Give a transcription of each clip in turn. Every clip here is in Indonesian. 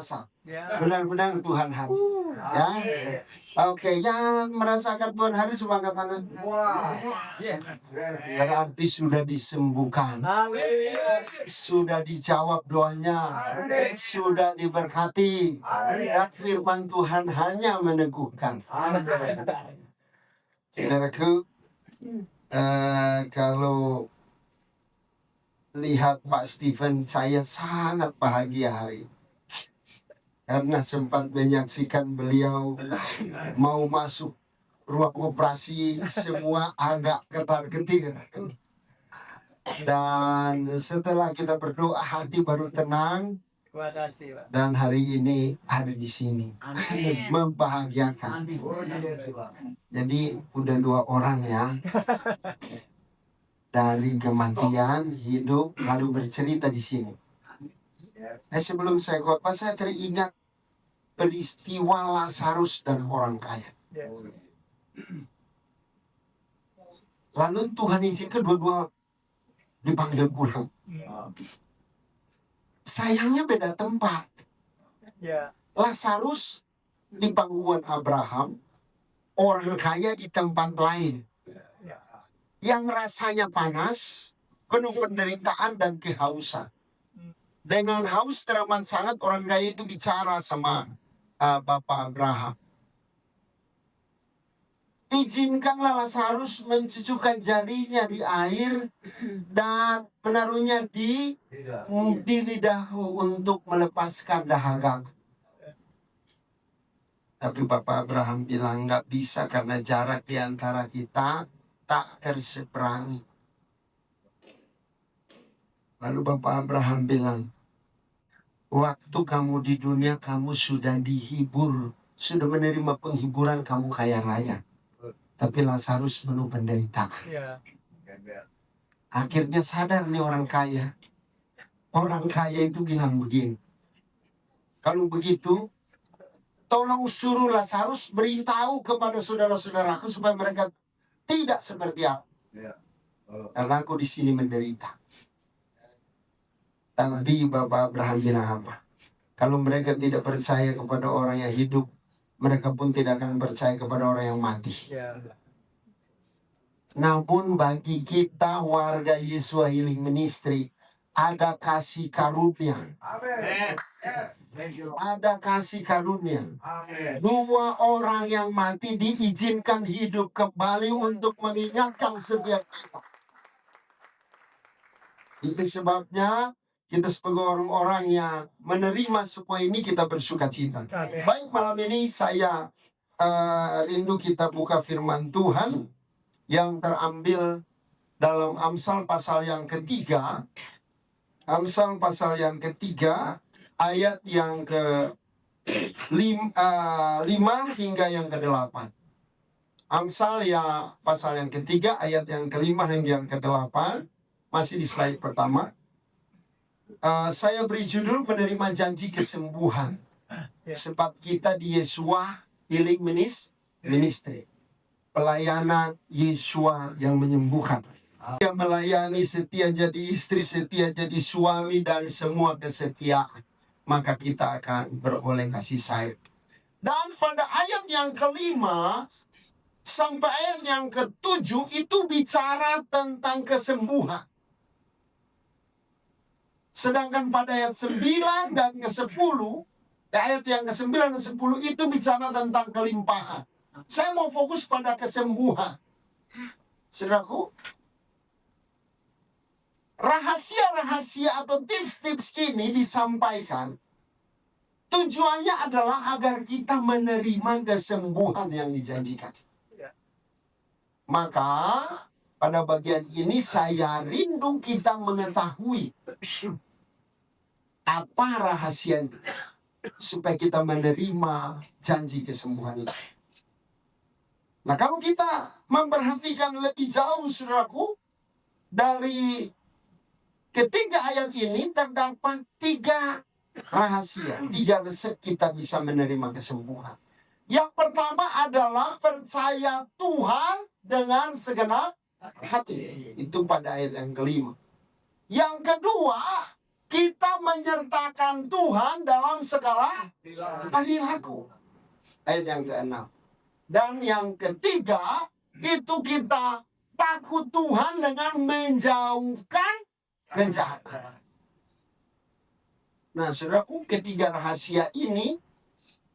merasa benar-benar Tuhan hadir. Ya, oke, yang merasakan Tuhan hadir coba angkat tangan. Berarti sudah disembuhkan, sudah dijawab doanya, sudah diberkati, dan firman Tuhan hanya meneguhkan. Saudaraku, kalau lihat Pak Stephen, saya sangat bahagia hari ini. Karena sempat menyaksikan beliau mau masuk ruang operasi, semua agak ketar-ketir. Dan setelah kita berdoa, hati baru tenang. Dan hari ini ada di sini, membahagiakan. Jadi udah 2 orang ya, dari kematian hidup lalu bercerita di sini. Nah, sebelum saya khotbah, saya teringat peristiwa Lazarus dan orang kaya. Lalu Tuhan izinkan kedua-dua dipanggil pulang. Sayangnya beda tempat. Lazarus di pangkuan Abraham, orang kaya di tempat lain. Yang rasanya panas, penuh penderitaan dan kehausan. Dengan haus teramat sangat, orang kaya itu bicara sama Bapak Abraham. Izinkanlah Lazarus mencucukkan jarinya di air dan menaruhnya di lidahku untuk melepaskan dahaga. Tapi Bapak Abraham bilang nggak bisa karena jarak di antara kita tak terseberangi. Lalu Bapak Abraham bilang, waktu kamu di dunia kamu sudah dihibur, sudah menerima penghiburan, kamu kaya raya. Tapi Lazarus penuh penderitaan. Akhirnya sadar nih orang kaya. Orang kaya itu bilang begini, kalau begitu, tolong suruh Lazarus beritahu kepada saudara-saudaraku supaya mereka tidak seperti aku. Karena aku di sini menderita. Tapi Bapak Abraham bilang apa? Kalau mereka tidak percaya kepada orang yang hidup, mereka pun tidak akan percaya kepada orang yang mati. Namun bagi kita warga Yesua Healing Ministry, ada kasih karunia. Ada kasih karunia. 2 orang yang mati diizinkan hidup kembali untuk mengingatkan setiap kita. Itu sebabnya kita sebagai orang-orang yang menerima semua ini, kita bersuka cita. Baik, malam ini saya rindu kita buka firman Tuhan yang terambil dalam Amsal pasal yang ketiga. Amsal pasal yang ketiga, ayat yang ke-5 hingga yang ke-8. Amsal ya pasal yang ketiga, ayat yang ke-5 hingga yang ke-8. Masih di slide pertama. Saya beri judul penerima janji kesembuhan. Sebab kita di Yesua Healing Ministry. Pelayanan Yesua yang menyembuhkan. Dia melayani, setia jadi istri, setia jadi suami, dan semua kesetiaan. Maka kita akan beroleh kasih sayang. Dan pada ayat yang ke-5 sampai ayat yang ke-7 itu bicara tentang kesembuhan. Sedangkan pada ayat 9 dan ke-10, ayat yang ke-9 dan 10 itu bicara tentang kelimpahan. Saya mau fokus pada kesembuhan. Saudaraku, rahasia-rahasia atau tips-tips ini disampaikan. Tujuannya adalah agar kita menerima kesembuhan yang dijanjikan. Maka pada bagian ini saya rindu kita mengetahui apa rahasianya supaya kita menerima janji kesembuhan itu. Nah, kalau kita memperhatikan lebih jauh, saudaraku, dari ketiga ayat ini terdapat 3 rahasia, 3 resep kita bisa menerima kesembuhan. Yang pertama adalah percaya Tuhan dengan segenap hati. Itu pada ayat yang ke-5. Yang kedua, Kita menyertakan Tuhan dalam segala perilaku. Ayat yang ke-6. Dan yang ketiga, itu kita takut Tuhan dengan menjauhkan kejahatan. Nah, saudaraku, ketiga rahasia ini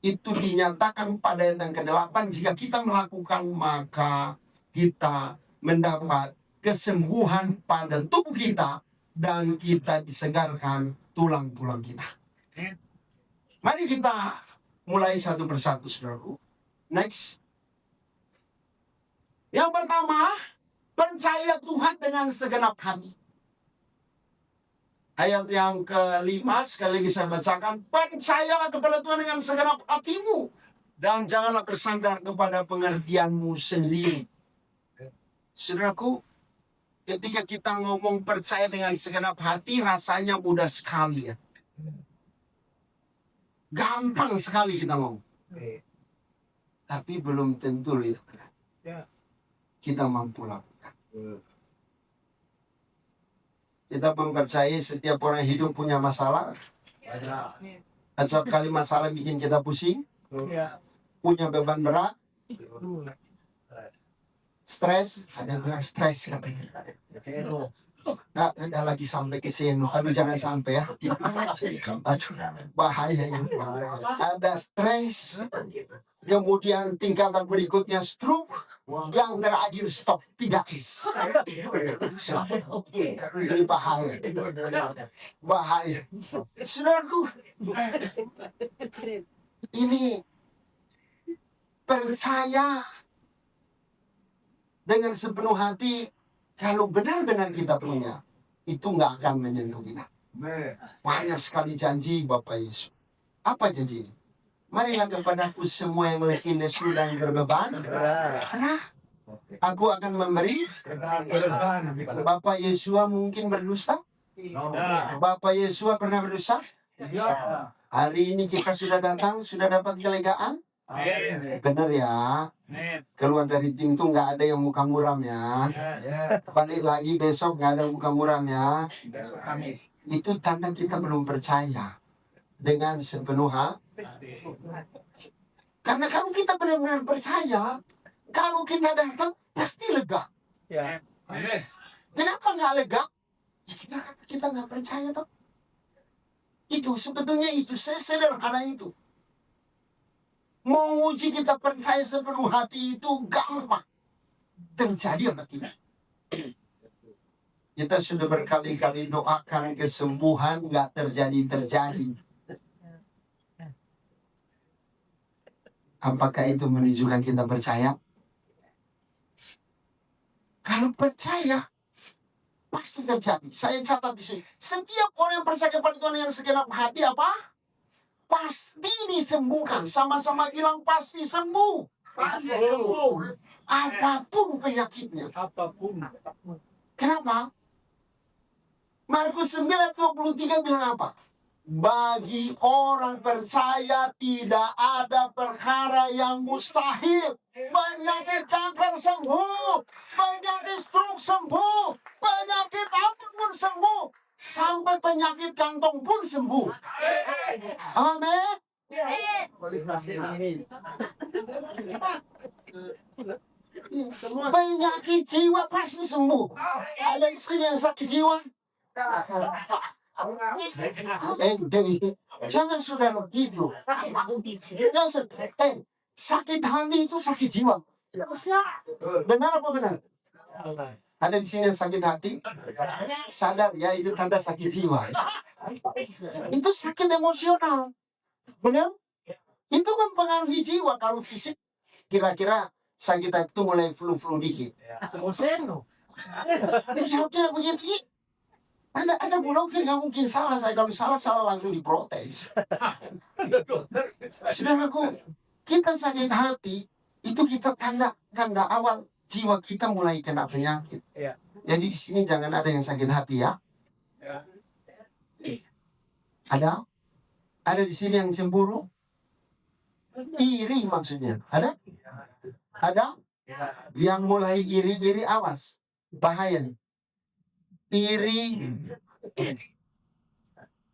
itu dinyatakan pada ayat yang ke-8. Jika kita melakukan, maka kita mendapat kesembuhan pada tubuh kita dan kita disegarkan tulang-tulang kita. Mari kita mulai satu persatu, saudaraku. Next. Yang pertama, percaya Tuhan dengan segenap hati. Ayat yang ke-5 sekali lagi saya bacakan. Percayalah kepada Tuhan dengan segenap hatimu dan janganlah bersandar kepada pengertianmu sendiri. Saudaraku, ketika kita ngomong percaya dengan segenap hati, rasanya mudah sekali ya. Gampang sekali kita ngomong. Tapi belum tentu itu kita mampu lakukan. Kita mempercayai setiap orang hidup punya masalah. Dan setiap kali masalah bikin kita pusing. Punya beban berat. Stres. Ada yang bilang stres. Nggak lagi sampai ke seno. Aduh, jangan sampai ya. Aduh, bahaya ini. Ada stres. Kemudian tingkatan berikutnya stroke. Yang terakhir stop. 3S. Ini bahaya. Bahaya. Saudaraku, ini percaya dengan sepenuh hati. Kalau benar-benar kita punya, itu nggak akan menyentuh kita. Banyak sekali janji Bapak Yesus. Apa janji? Marilah kepadaku semua yang letih lesu dan berbeban. Aku akan memberi. Bapak Yesua mungkin berdosa? Bapak Yesua pernah berdosa? Hari ini kita sudah datang, sudah dapat kelegaan? Benar ya. Keluar dari pintu nggak ada yang muka muram ya. Balik lagi besok nggak ada muka muram ya. Itu tanda kita belum percaya dengan sepenuh hati. Karena kalau kita benar-benar percaya, kalau kita datang pasti lega. Kenapa nggak lega? Ya kita nggak percaya toh. Itu sebetulnya itu sesederhana itu. Menguji kita percaya sepenuh hati itu gampang. Terjadi apa tidak? Kita sudah berkali-kali doakan kesembuhan, nggak terjadi. Apakah itu menunjukkan kita percaya? Kalau percaya, pasti terjadi. Saya catat di sini. Setiap orang yang percaya kepada Tuhan dengan segenap hati apa? Pasti disembuhkan. Sama-sama bilang pasti sembuh. Pasti sembuh. Apapun penyakitnya. Apapun. Kenapa? Markus 9:23 bilang apa? Bagi orang percaya tidak ada perkara yang mustahil. Penyakit kanker sembuh, penyakit stroke sembuh, penyakit apapun sembuh, sampai penyakit kantong pun sembuh. Amin. Penyakit jiwa pasti sembuh. Ada di sini yang sakit jiwa? Jangan saudara gitu. Sakit hati itu sakit jiwa. Benar apa benar? Ada di sini yang sakit hati? Sadar ya, itu tanda sakit jiwa. Itu sakit emosional. Benar? Itu mempengaruhi jiwa. Kalau fisik, kira-kira sakit hati itu mulai flu-flu dikit. Kira-kira begitu. Anda mungkin nggak mungkin salah. Saya kalau salah langsung diprotes. Saudaraku, kita sakit hati itu kita tanda awal jiwa kita mulai kena penyakit. Jadi di sini jangan ada yang sakit hati ya. Ada di sini yang cemburu, iri maksudnya. Ada yang mulai iri, awas, bahaya. Iri,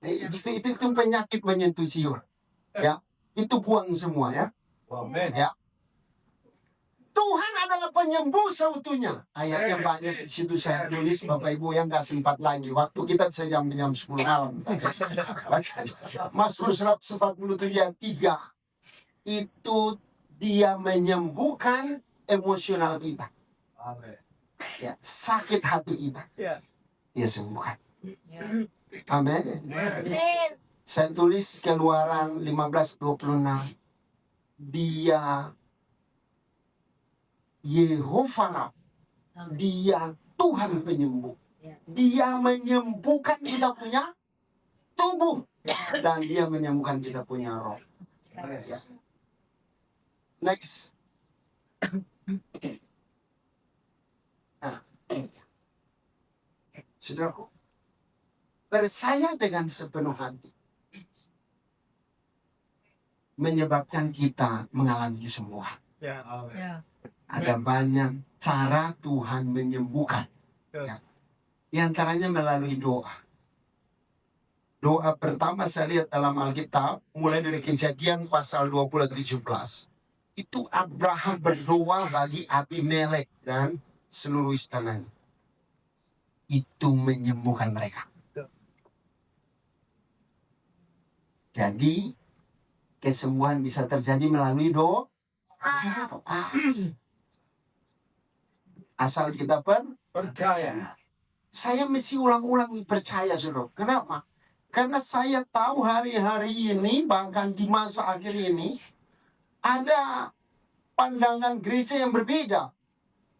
Itu penyakit menyentuh jiwa. Ya, itu buang semua ya. Ya. Tuhan adalah penyembuh seutuhnya. Ayatnya banyak di situ saya tulis, Bapak Ibu yang nggak sempat lagi. Waktu kita bisa jam 10 malam. Baca Mazmur 147 ayat 3. Itu dia menyembuhkan emosional kita. Ya, sakit hati kita. Dia sembuhkan. Amin. Saya tulis Keluaran 15:26. Dia Yehova, dia Tuhan penyembuh. Dia menyembuhkan kita punya tubuh dan dia menyembuhkan kita punya roh. Ya. Next. Nah, saudaraku, percaya dengan sepenuh hati menyebabkan kita mengalami kesembuhan. Ada banyak cara Tuhan menyembuhkan. Ya. Di antaranya melalui doa. Doa pertama saya lihat dalam Alkitab, mulai dari Kejadian pasal 20:17. Itu Abraham berdoa bagi Abimelek dan seluruh istananya. Itu menyembuhkan mereka. Jadi, kesembuhan bisa terjadi melalui doa. Asal kita percaya. Saya mesti ulang-ulang percaya, saudara. Kenapa? Karena saya tahu hari-hari ini, bahkan di masa akhir ini, ada pandangan gereja yang berbeda.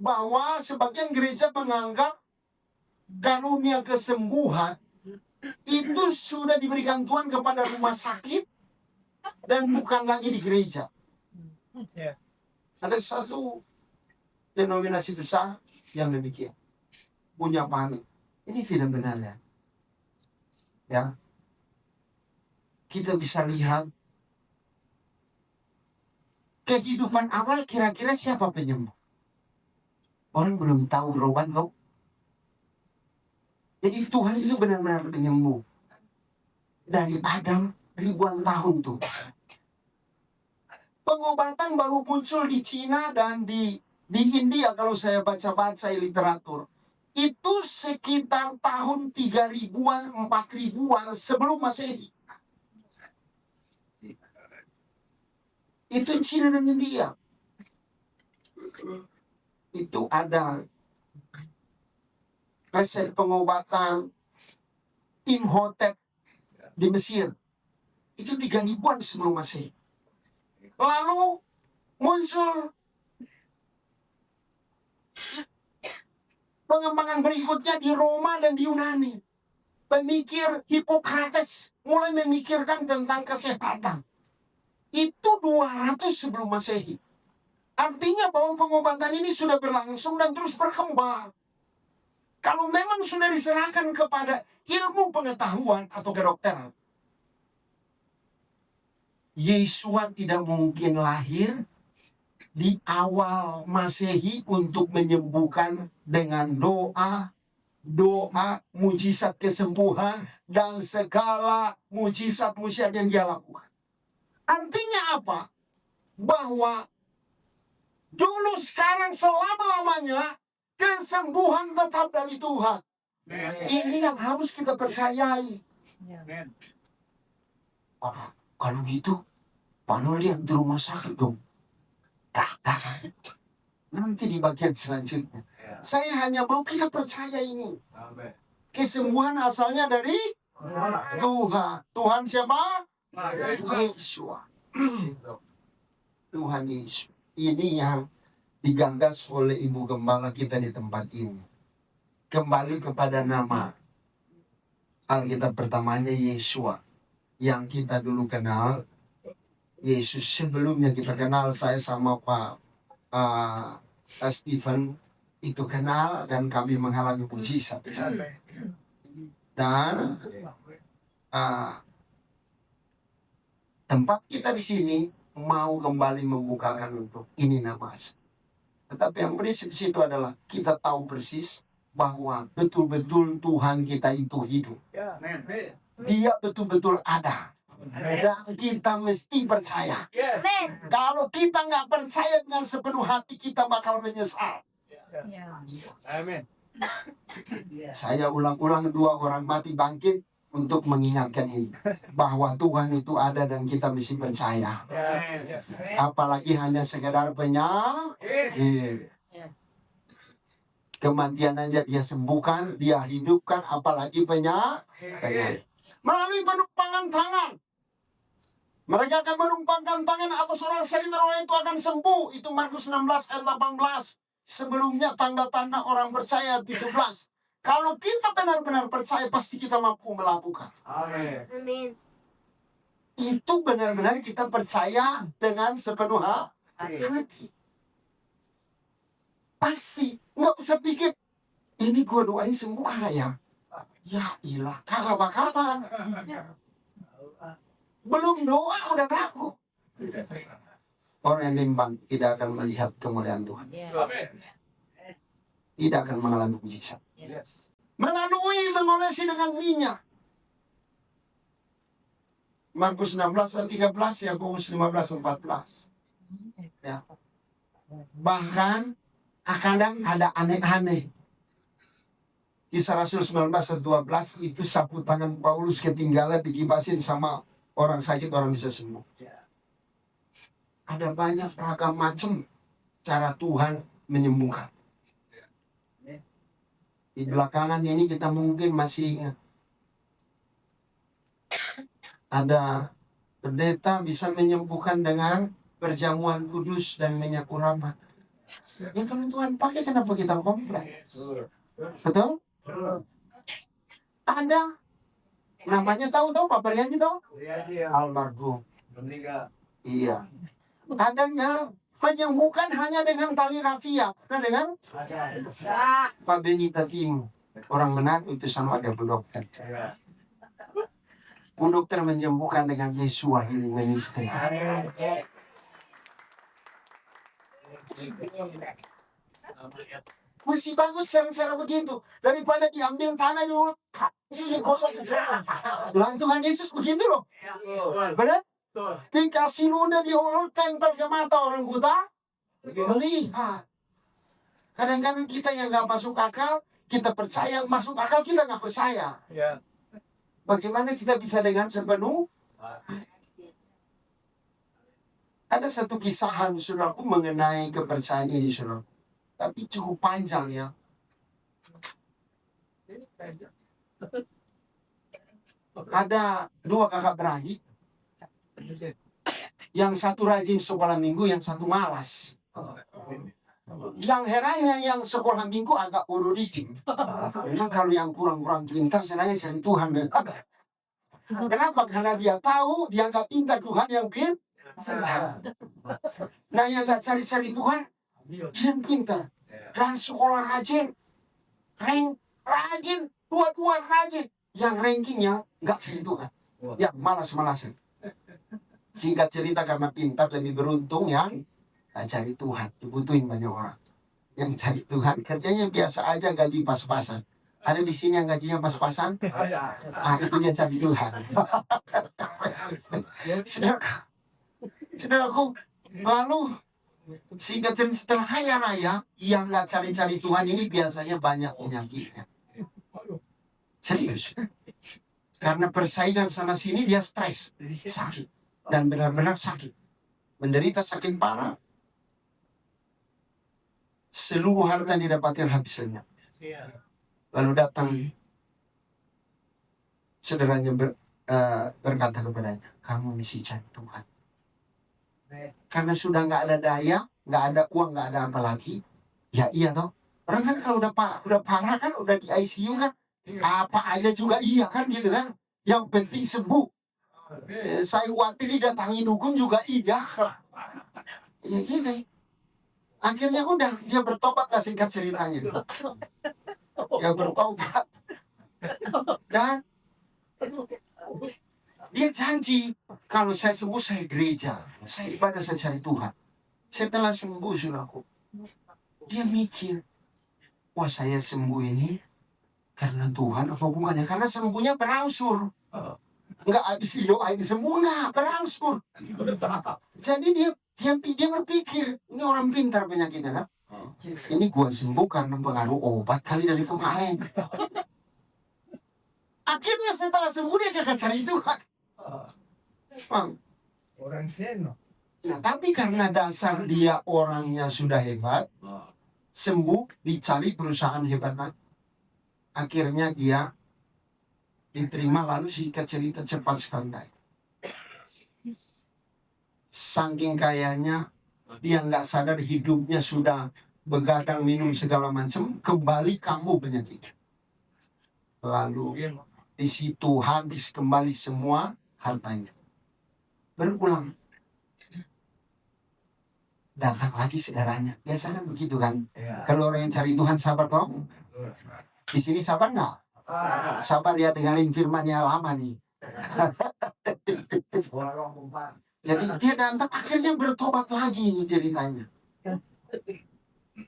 Bahwa sebagian gereja menganggap karunia kesembuhan itu sudah diberikan Tuhan kepada rumah sakit dan bukan lagi di gereja. Ada satu denominasi besar yang demikian, punya paham. Ini tidak benar ya. Ya, kita bisa lihat kehidupan awal kira-kira siapa penyembuh? Orang belum tahu berobat kok. Jadi Tuhan itu benar-benar penyembuh. Dari Adam ribuan tahun tuh. Pengobatan baru muncul di Cina dan di India kalau saya baca-baca literatur. Itu sekitar tahun 3000-an, 4000-an sebelum Masehi. Itu Cina dan India. Itu ada resep pengobatan Imhotep di Mesir. Itu 3000-an sebelum Masehi. Lalu muncul pengembangan berikutnya di Roma dan di Yunani. Pemikir Hippocrates mulai memikirkan tentang kesehatan. Itu 200 sebelum Masehi. Artinya bahwa pengobatan ini sudah berlangsung dan terus berkembang. Kalau memang sudah diserahkan kepada ilmu pengetahuan atau kedokteran, Yesua tidak mungkin lahir di awal Masehi untuk menyembuhkan dengan doa, mujizat kesembuhan, dan segala mujizat-mujizat yang dia lakukan. Artinya apa? Bahwa dulu, sekarang, selama-lamanya kesembuhan tetap dari Tuhan. Ini yang harus kita percayai. Oh, kalau gitu, Panul lihat di rumah sakit dong. Tak. Nanti di bagian selanjutnya. Saya hanya mau kita percaya ini. Kesembuhan asalnya dari Tuhan. Tuhan siapa? Yesua. Tuhan Yesus. Ini yang digagas oleh Ibu Gembala kita di tempat ini. Kembali kepada nama Alkitab pertamanya Yesua. Yang kita dulu kenal Yesus. Sebelumnya kita kenal, saya sama Pak Stephen itu kenal dan kami mengalami mujizat. Dan tempat kita di sini mau kembali membukakan untuk ini nama. Tetapi yang prinsip situ adalah kita tahu persis bahwa betul-betul Tuhan kita itu hidup. Dia betul-betul ada. Dan kita mesti percaya. Kalau kita nggak percaya dengan sepenuh hati, kita bakal menyesal. Amin. Saya ulang-ulang, 2 orang mati bangkit untuk mengingatkan ini. Bahwa Tuhan itu ada dan kita mesti percaya. Apalagi hanya sekedar penyakit. Kematian aja dia sembuhkan, dia hidupkan, apalagi penyakit. Melalui penumpangan tangan. Mereka akan menumpangkan tangan atas orang sakit, orang itu akan sembuh. Itu Markus 16 ayat 18. Sebelumnya tanda-tanda orang percaya 17. Kalau kita benar-benar percaya, pasti kita mampu melakukan. Amin. Itu benar-benar kita percaya dengan sepenuh hati. Pasti. Nggak usah pikir, ini gua doain sembuh kagak ya? Ya ilah, kagak bakalan. Belum doa udah ragu. Orang yang bimbang tidak akan melihat kemuliaan Tuhan. Tidak akan mengalami mujizat. Melalui mengolesi dengan minyak. Markus 16 ayat 13, Yakobus 15 14. Ya. Bahkan kadang ada aneh-aneh. Kisah Rasul 19 ayat 12 itu sapu tangan Paulus ketinggalan, dikibasin sama orang sakit, orang bisa sembuh. Ada banyak ragam macam cara Tuhan menyembuhkan. Di belakangan ini kita mungkin masih ingat. Ada pendeta bisa menyembuhkan dengan perjamuan kudus dan minyak kuramat. Ya kalau Tuhan pakai, kenapa kita komplain? Betul? Ada. Namanya tahu Pak Beriannya tahu? Almarhum. Iya. Adanya menyembuhkan hanya dengan tali rafia, dengan Pak Benita Tim, orang Manado itu sama ada Bu Dokter. Bu Dokter menyembuhkan dengan Yesua Healing Ministry. Masih bagus cara begitu daripada diambil tanah dulu. Lah Tuhan Yesus begitu loh. Benar? Dikasih ludah, tempel ke mata orang buta melihat. Kadang-kadang kita yang gak masuk akal, kita percaya. Masuk akal kita gak percaya. Bagaimana kita bisa dengan sepenuh? Ada satu kisahan saudaraku mengenai kepercayaan ini saudara. Tapi cukup panjang ya. Ada 2 kakak beradik. Yang satu rajin sekolah minggu, yang satu malas. Yang herannya yang sekolah minggu agak bodoh dikit. Memang kalau yang kurang-kurang pintar, senangnya cari Tuhan. Kenapa? Karena dia tahu dia gak pintar, Tuhan yang pintar. Nah yang gak cari-cari Tuhan, dia pintar. Dan sekolah rajin, rajin, dua-dua rajin. Yang rankingnya gak cari Tuhan, yang malas-malasan. Singkat cerita, karena pintar lebih beruntung yang cari Tuhan. Dibutuhin banyak orang. Yang cari Tuhan kerjanya biasa aja, gaji pas-pasan. Ada di sini yang gajinya pas-pasan? Itu dia cari Tuhan. Saudaraku, lalu singkat cerita, setelah kaya raya, yang gak cari-cari Tuhan ini biasanya banyak penyakitnya. Serius. Karena persaingan sana sini, dia stres, sakit. Dan benar-benar sakit. Menderita sakit parah. Seluruh harta yang didapatkan habis lenyap. Lalu datang saudaranya berkata kepadanya, kamu mesti cari Tuhan. Karena sudah nggak ada daya, nggak ada uang, nggak ada apa lagi. Ya iya toh. Orang kan kalau udah parah kan, udah di ICU kan, apa aja juga iya kan gitu kan. Yang penting sembuh. Saya khawatir didatangi dukun juga iya. Ya gitu. Akhirnya udah, dia bertobat lah singkat ceritanya. Dia bertobat. Dan dia janji, kalau saya sembuh, saya gereja, saya ibadah, saya cari Tuhan. Setelah sembuh, saudaraku, dia mikir, wah saya sembuh ini karena Tuhan apa bukannya? Karena sembuhnya berangsur. Enggak habis doain semua, enggak berangsur. Jadi dia berpikir, ini orang pintar penyakitnya kan. Ini gua sembuh karena pengaruh obat kali dari kemarin. Akhirnya setelah sembuh dia akan cari Tuhan. Bang. Orang seno. Nah, tapi karena dasar dia orangnya sudah hebat, sembuh, dicari perusahaan hebat lagi. Akhirnya dia diterima, lalu singkat cerita cepat sekali kaya. Saking kayanya, dia nggak sadar hidupnya sudah begadang minum segala macam, kembali kambuh penyakit. Lalu di situ habis kembali semua hartanya. Berulang. Datang lagi saudaranya. Biasa kan begitu kan. Kalau orang yang cari Tuhan sabar dong. Di sini sabar nggak? Sabar dia dengerin firman-Nya lama nih. Jadi dia datang akhirnya bertobat lagi ini ceritanya.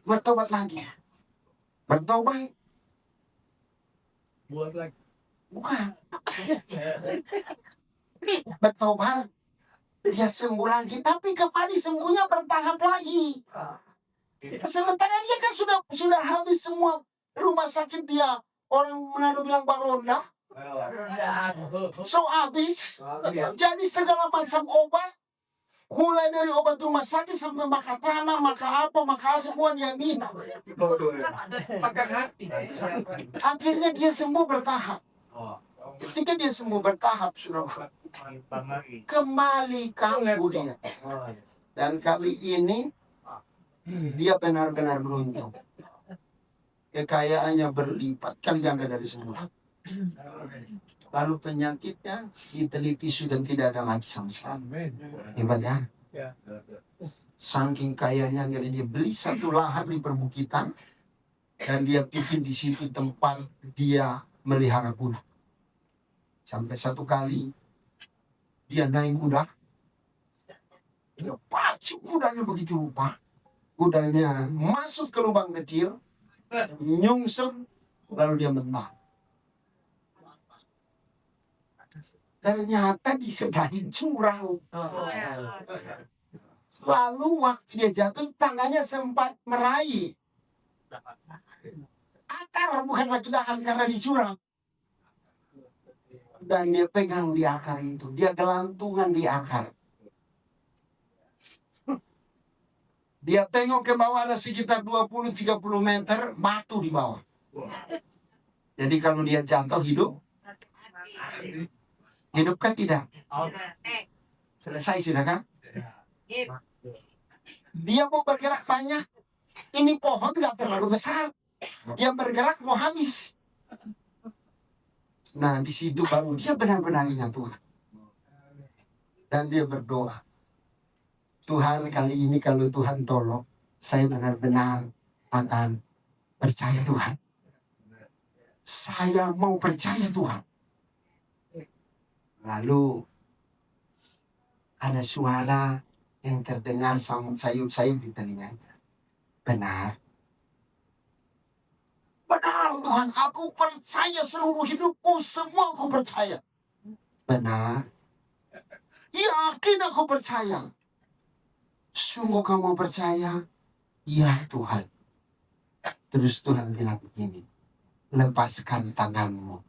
Bertobat lagi. Bertobat. Buat lagi. Bukan. Bertobat. Dia sembuh lagi. Tapi kembali sembuhnya bertahap lagi. Sementara dia kan sudah habis semua rumah sakit dia. Orang Manado bilang baronda. So habis. Jadi segala macam obat. Mulai dari obat rumah sakit sampai makan tanah, makan apa, makan semua dia minum. Makan hati. Akhirnya dia sembuh bertahap. Ketika dia sembuh bertahap, sudah kembali kambuh dia. Dan kali ini dia benar-benar beruntung. Kekayaannya berlipat kali ganda dari semula. Lalu penyakitnya diteliti sudah tidak ada lagi sama sekali. Hebat ya? Saking kayanya, jadi dia beli satu lahan di perbukitan dan dia bikin di situ tempat dia melihara kuda. Sampai satu kali dia naik kuda, dia pacu kudanya begitu rupa. Kudanya masuk ke lubang kecil, nyungsep, lalu dia menang. Ternyata disedahin jurang. Lalu waktu dia jatuh, tangannya sempat meraih akar, bukan lagi dahan karena di jurang. Dan dia pegang di akar itu, dia gelantungan di akar. Dia tengok ke bawah, ada sekitar 20-30 meter batu di bawah. Jadi kalau dia jatuh hidup kan tidak. Selesai sudah kan? Dia mau bergerak banyak. Ini pohon gak terlalu besar. Dia bergerak mau habis. Nah di situ baru dia benar-benar ingat Tuhan. Dan dia berdoa. Tuhan, kali ini kalau Tuhan tolong, saya benar-benar akan percaya Tuhan. Saya mau percaya Tuhan. Lalu ada suara yang terdengar sayup-sayup di telinganya. Benar. Benar Tuhan, aku percaya seluruh hidupku, semua aku percaya. Benar. Yakin aku percaya. Sungguh kamu percaya? Ya Tuhan. Terus Tuhan bilang begini, lepaskan tanganmu.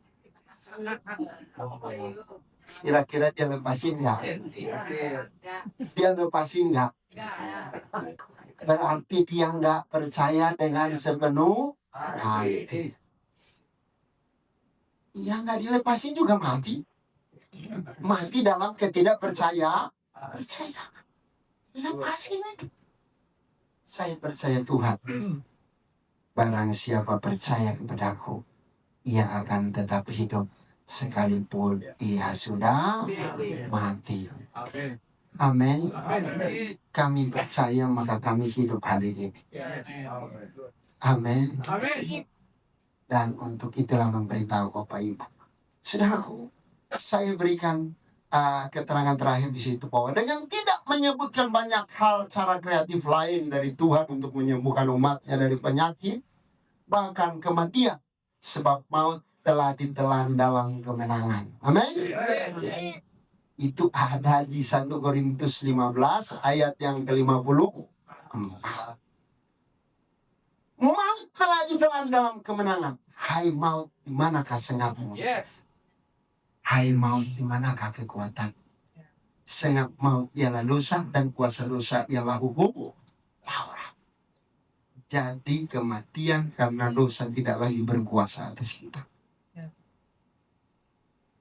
Kira-kira dia lepasin nggak? Dia lepasin nggak? Berarti dia nggak percaya dengan sepenuh hati. Ya nggak dilepasin juga mati. Mati dalam ketidakpercaya. Percaya. Lepasin aja. Saya percaya Tuhan. Barang siapa percaya kepadaku, ia akan tetap hidup sekalipun ia sudah mati. Amin. Kami percaya maka kami hidup hari ini. Amin. Dan untuk itulah memberitahu Bapak Ibu. Saudaraku, saya berikan keterangan terakhir di situ bahwa dengan tidak menyebutkan banyak hal cara kreatif lain dari Tuhan untuk menyembuhkan umatnya dari penyakit, bahkan kematian, sebab maut telah ditelan dalam kemenangan. Amin. Itu ada di 1 Korintus 15 ayat yang ke-54. Maut telah ditelan dalam kemenangan. Hai maut, di manakah sengatmu? Yes. Hai maut, di manakah kekuatan? Sengat maut ialah dosa, dan kuasa dosa ialah hukum Taurat. Jadi kematian karena dosa tidak lagi berkuasa atas kita.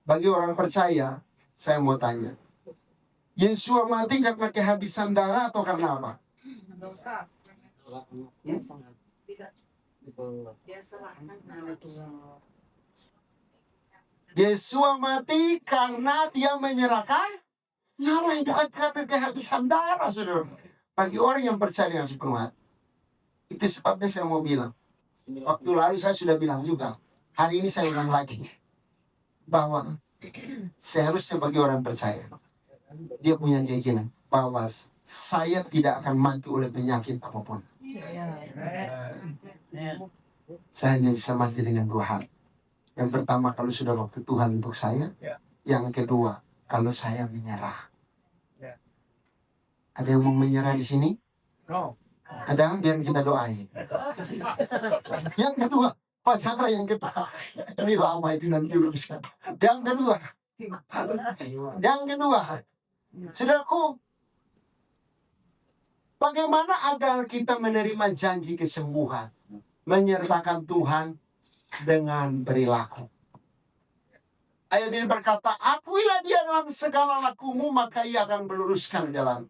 Bagi orang percaya, saya mau tanya, Yesua mati karena kehabisan darah atau karena apa? Dosa. Yesua mati karena dia menyerahkan nyawa, bukan karena kehabisan darah, saudara. Bagi orang yang percaya dengan sepenuh hati. Itu sebabnya saya mau bilang. Waktu lalu saya sudah bilang juga. Hari ini saya ulang lagi. Bahwa seharusnya bagi orang percaya, dia punya keyakinan bahwa saya tidak akan mati oleh penyakit apapun. Saya hanya bisa mati dengan 2 hal. Yang pertama, kalau sudah waktu Tuhan untuk saya. Yang kedua, kalau saya menyerah. Ada yang mau menyerah di sini? No. Ada? Biar kita doain. Yang kedua, Pak Chandra yang kedua. Ini lama itu nanti uruskan. Yang kedua, saudaraku, bagaimana agar kita menerima janji kesembuhan? Menyertakan Tuhan dengan perilaku. Ayat ini berkata, akuilah dia dalam segala lakumu, maka ia akan meluruskan jalan.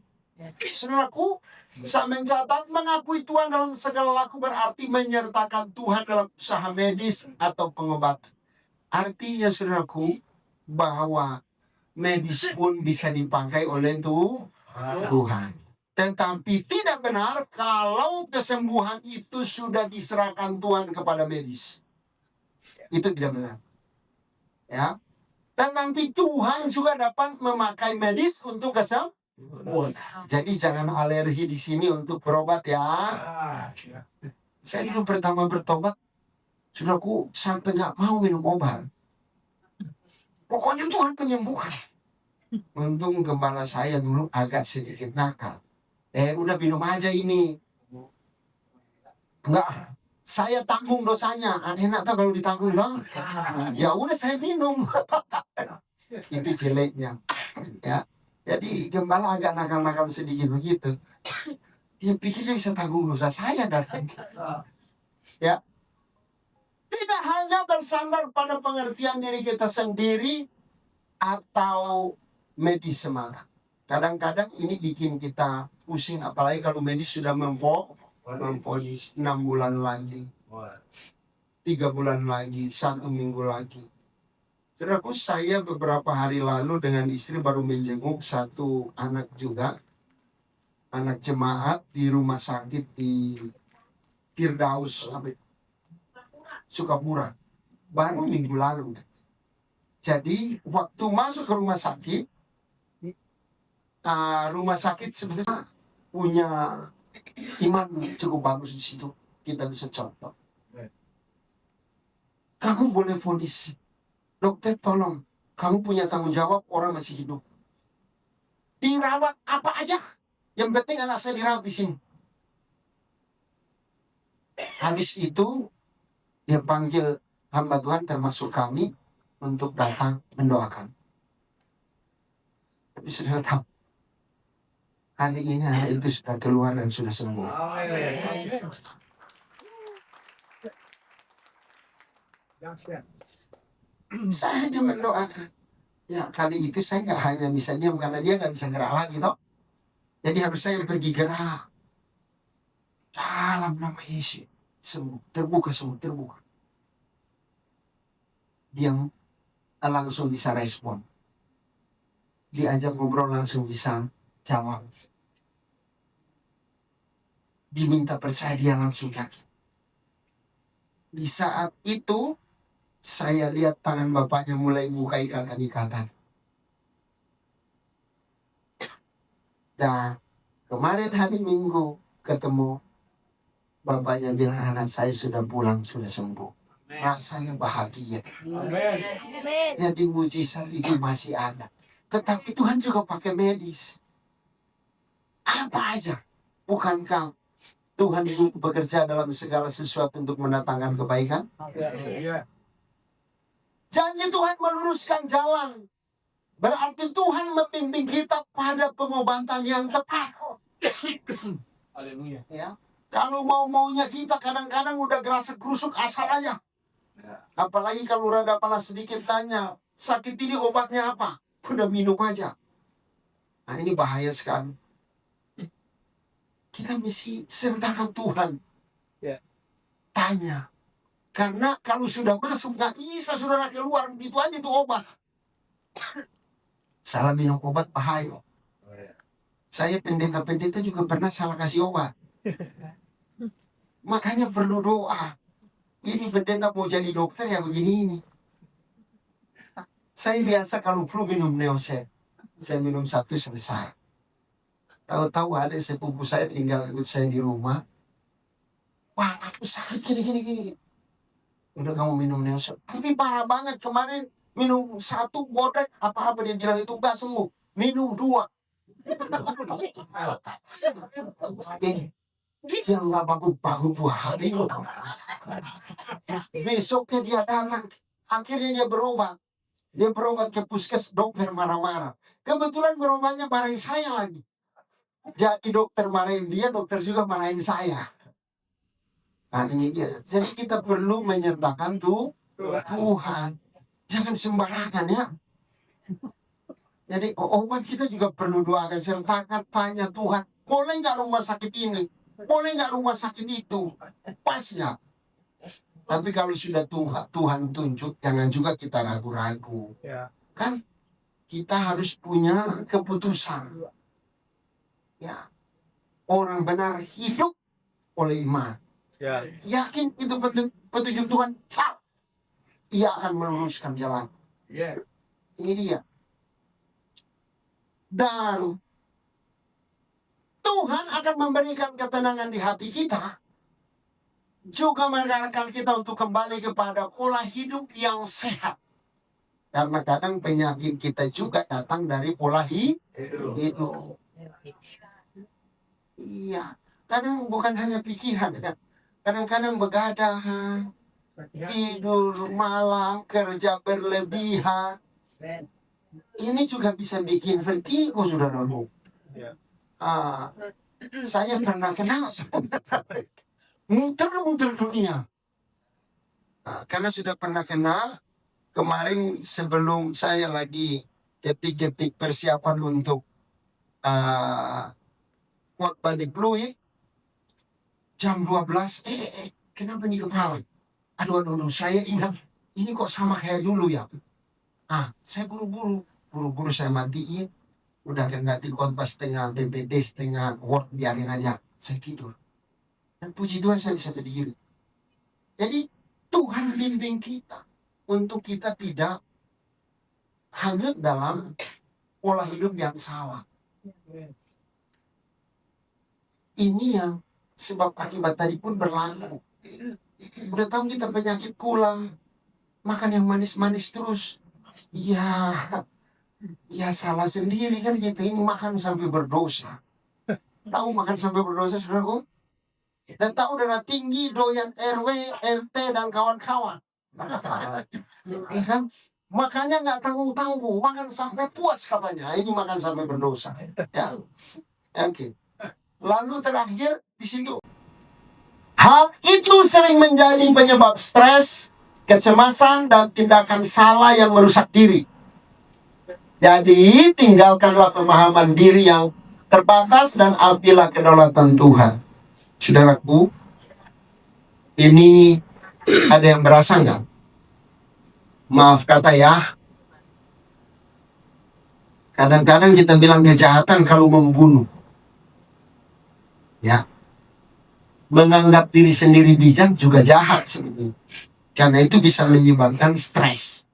Saudaraku, saya mencatat mengakui Tuhan dalam segala laku berarti menyertakan Tuhan dalam usaha medis atau pengobatan. Artinya saudaraku, bahwa medis pun bisa dipakai oleh Tuhan. Tetapi tidak benar kalau kesembuhan itu sudah diserahkan Tuhan kepada medis. Itu tidak benar. Ya. Tetapi Tuhan juga dapat memakai medis untuk kesembuhan. Jadi jangan alergi di sini untuk berobat ya. Saya dulu pertama bertobat, saudaraku, sampai nggak mau minum obat. Pokoknya Tuhan penyembuhan. Untung gembala saya dulu agak sedikit nakal. Udah minum aja ini. Enggak, saya tanggung dosanya. Enak tuh kalau ditanggung dong. Ya udah saya minum. Itu jeleknya. Ya. Jadi gembala agak nakal-nakal sedikit begitu. Dia pikir dia bisa tanggung dosa saya kan. Ya. Tidak hanya bersandar pada pengertian diri kita sendiri atau medis semata. Kadang-kadang ini bikin kita pusing, apalagi kalau medis sudah memvonis 6 bulan lagi, 3 bulan lagi, 1 minggu lagi. Saudaraku, saya beberapa hari lalu dengan istri baru menjenguk satu anak juga, anak jemaat di rumah sakit di Firdaus, Sukapura, baru minggu lalu. Jadi waktu masuk ke rumah sakit sebetulnya punya iman cukup bagus di situ. Kita bisa contoh. Kamu boleh vonis. Dokter tolong, kamu punya tanggung jawab, orang masih hidup. Dirawat apa aja. Yang penting anak saya dirawat di sini. Habis itu, dia panggil hamba Tuhan termasuk kami untuk datang mendoakan. Tapi sudah tahu, hari ini anak itu sudah keluar dan sudah sembuh. Saya hanya mendoakan. Ya kali itu saya nggak hanya bisa diam karena dia nggak bisa gerak lagi toh. Jadi harus saya pergi gerak. Dalam nama Yesus sembuh, terbuka semua, terbuka. Dia langsung bisa respon. Diajak ngobrol langsung bisa jawab. Diminta percaya dia langsung yakin. Di saat itu saya lihat tangan bapaknya mulai buka ikatan-ikatan. Dan kemarin hari Minggu ketemu, bapaknya bilang anak saya sudah pulang, sudah sembuh. rasanya bahagia. Amin. Jadi mujizat itu masih ada. Tetapi Tuhan juga pakai medis. Apa aja. Bukankah Tuhan itu bekerja dalam segala sesuatu untuk mendatangkan kebaikan? Iya. Janji Tuhan meluruskan jalan. Berarti Tuhan membimbing kita pada pengobatan yang tepat. Haleluya. Ya. Kalau maunya kita kadang-kadang udah gerasa kerusuk asal aja. Apalagi kalau rada panas sedikit tanya, sakit ini obatnya apa? Udah minum aja. Nah ini bahaya sekali. Kita mesti sertakan Tuhan. Ya. Tanya. Karena kalau sudah masuk gak bisa saudara keluar. Begitu aja itu obat. Salah minum obat bahaya. Saya pendeta-pendeta juga pernah salah kasih obat. Makanya perlu doa. Ini pendeta mau jadi dokter ya begini ini. Saya biasa kalau flu minum Neoset. Saya minum 1 selesai. Tahu-tahu ada sepupu saya tinggal ikut saya di rumah. Wah, aku sakit gini. Udah kamu minum Neoset. Tapi parah banget kemarin minum 1 botek apa-apa dia bilang itu gak sembuh. Minum 2. Yang gak bangun-bangun 2 hari loh. Besoknya dia datang. Akhirnya dia berobat. Dia berobat ke puskes, dokter marah-marah. Kebetulan berobatnya marahin saya lagi. Jadi dokter marahin dia, dokter juga marahin saya. Nah ini dia. Jadi kita perlu menyertakan Tuhan. Jangan sembarangan ya. Jadi obat kita juga perlu doakan. Sertakan, tanya Tuhan. Boleh nggak rumah sakit ini? Boleh nggak rumah sakit itu? Pas nggak? Tapi kalau sudah Tuhan tunjuk, jangan juga kita ragu-ragu. Ya. Kan kita harus punya keputusan. Ya, orang benar hidup oleh iman. Ya. Yakin itu petunjuk Tuhan, cap. Ia akan meluruskan jalan. Ya. Ini dia. Dan Tuhan akan memberikan ketenangan di hati kita. Juga mengarahkan kita untuk kembali kepada pola hidup yang sehat. Karena kadang penyakit kita juga datang dari pola hidup. Iya, kadang bukan hanya pikiran ya. Kadang-kadang begadang, tidur malam, kerja berlebihan. Ini juga bisa bikin vertigo, saudara-saudara. Ya. Saya pernah kenal muter-muter dunia. Karena sudah pernah kenal, kemarin sebelum saya lagi ketik-ketik persiapan untuk khotbah di Pluit, jam 12, kenapa nih kepala? Aduh, saya ingat, ini kok sama kayak dulu ya? Saya buru-buru saya matiin, udah ganti khotbah setengah, DPD setengah, word biarin aja, saya tidur. Dan puji Tuhan saya bisa berdiri. Jadi Tuhan bimbing kita untuk kita tidak hanyut dalam pola hidup yang salah. Ini yang sebab akibat tadi pun berlaku. Udah tahu kita penyakit kulang, makan yang manis-manis terus. Ya salah sendiri kan kita ini makan sampai berdosa. Tahu makan sampai berdosa saudaraku? Dan tahu darah tinggi, doyan RW, RT dan kawan-kawan. Ya kan? Makanya nggak tanggung-tanggung, makan sampai puas katanya. Ini makan sampai berdosa. Ya, oke. Lalu terakhir di sini. Hal itu sering menjadi penyebab stres, kecemasan, dan tindakan salah yang merusak diri. Jadi, tinggalkanlah pemahaman diri yang terbatas dan ambillah kedaulatan Tuhan. Saudaraku, ini ada yang berasa nggak? Maaf kata ya. Kadang-kadang kita bilang kejahatan kalau membunuh. Ya. Menganggap diri sendiri bijak juga jahat sebenarnya. Karena itu bisa menyebabkan stres.